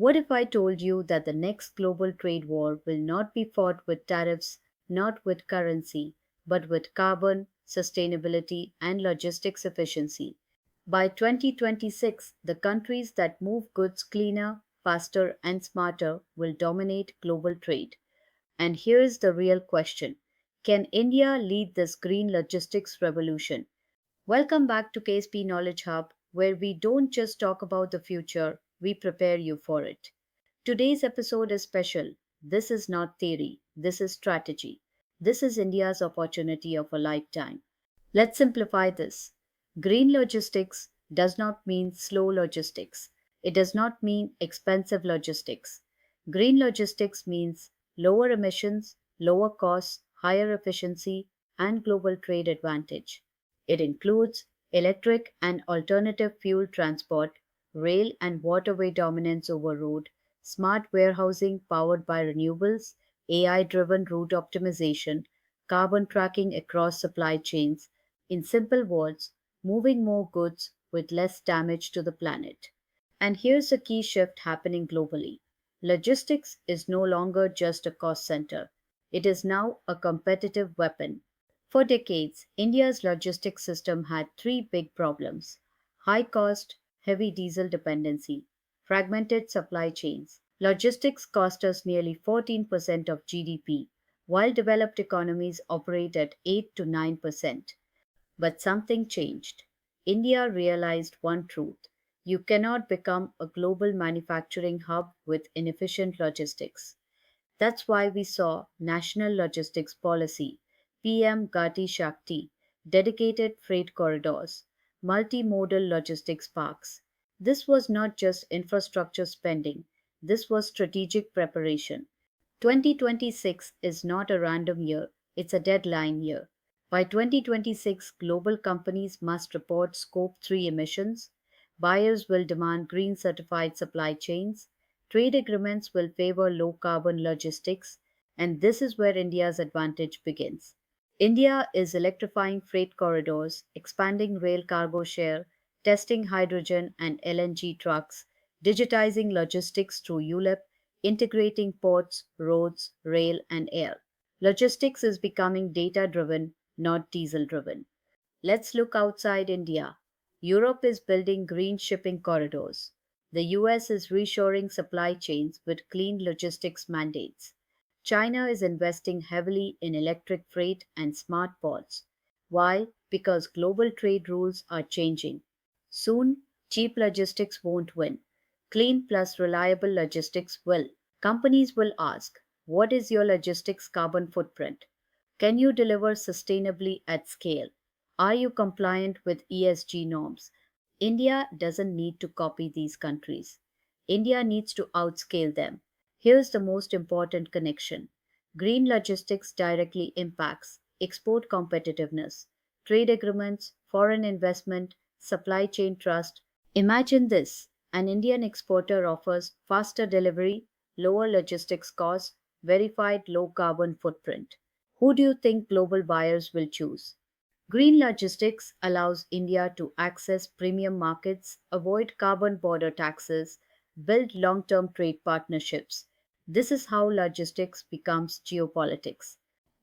What if I told you that the next global trade war will not be fought with tariffs, not with currency, but with carbon, sustainability, and logistics efficiency? By 2026, the countries that move goods cleaner, faster, and smarter will dominate global trade. And here's the real question: can India lead this green logistics revolution? Welcome back to KSP Knowledge Hub, where we don't just talk about the future, we prepare you for it. Today's episode is special. This is not theory, this is strategy. This is India's opportunity of a lifetime. Let's simplify this. Green logistics does not mean slow logistics. It does not mean expensive logistics. Green logistics means lower emissions, lower costs, higher efficiency, and global trade advantage. It includes electric and alternative fuel transport, rail and waterway dominance over road, smart warehousing powered by renewables, AI driven route optimization, carbon tracking across supply chains. In simple words, moving more goods with less damage to the planet. And here's a key shift happening globally: logistics is no longer just a cost center, it is now a competitive weapon. For decades, India's logistics system had three big problems: high cost, heavy diesel dependency, fragmented supply chains. Logistics cost us nearly 14% of GDP, while developed economies operate at 8 to 9%. But something changed. India realized one truth: you cannot become a global manufacturing hub with inefficient logistics. That's why we saw National Logistics Policy, PM Gati Shakti, dedicated freight corridors, multimodal logistics parks. This was not just infrastructure spending, this was strategic preparation. 2026 is not a random year, it's a deadline year. By 2026, global companies must report Scope 3 emissions, buyers will demand green certified supply chains, trade agreements will favor low carbon logistics, and this is where India's advantage begins. India is electrifying freight corridors, expanding rail cargo share, testing hydrogen and LNG trucks, digitizing logistics through ULIP, integrating ports, roads, rail, and air. Logistics is becoming data driven, not diesel driven. Let's look outside India. Europe is building green shipping corridors. The US is reshoring supply chains with clean logistics mandates. China is investing heavily in electric freight and smart ports. Why? Because global trade rules are changing. Soon, cheap logistics won't win. Clean plus reliable logistics will. Companies will ask, what is your logistics carbon footprint? Can you deliver sustainably at scale? Are you compliant with ESG norms? India doesn't need to copy these countries. India needs to outscale them. Here's the most important connection: green logistics directly impacts export competitiveness, trade agreements, foreign investment, supply chain trust. Imagine this: an Indian exporter offers faster delivery, lower logistics costs, verified low carbon footprint. Who do you think global buyers will choose? Green logistics allows India to access premium markets, avoid carbon border taxes, build long term trade partnerships. This is how logistics becomes geopolitics.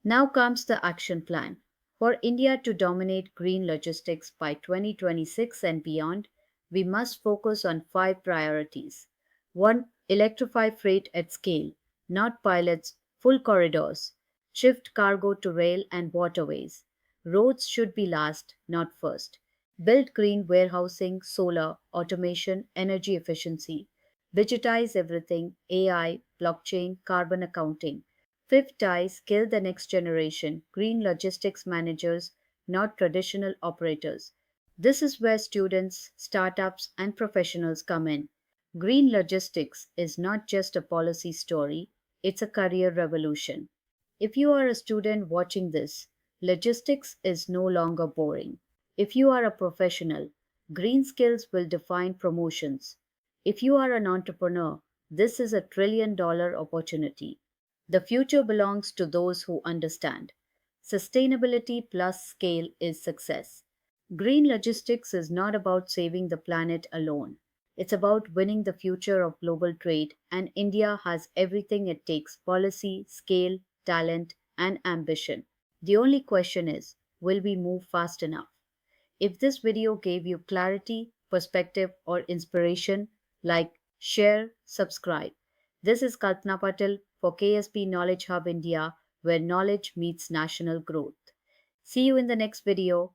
Now comes the action plan. For India to dominate green logistics by 2026 and beyond, we must focus on five priorities. 1. Electrify freight at scale, not pilots, full corridors. Shift cargo to rail and waterways. Roads should be last, not first. Build green warehousing, solar, automation, energy efficiency. Digitize everything: AI, blockchain, carbon accounting. Fifth, skill the next generation, green logistics managers, not traditional operators. This is where students, startups, and professionals come in. Green logistics is not just a policy story, it's a career revolution. If you are a student watching this, logistics is no longer boring. If you are a professional, green skills will define promotions. If you are an entrepreneur, this is $1 trillion opportunity. The future belongs to those who understand. Sustainability plus scale is success. Green logistics is not about saving the planet alone. It's about winning the future of global trade, and India has everything it takes: policy, scale, talent, and ambition. The only question is, will we move fast enough? If this video gave you clarity, perspective, or inspiration, like, share, subscribe. This is Kalpana Patil for KSP Knowledge Hub India, where knowledge meets national growth. See you in the next video.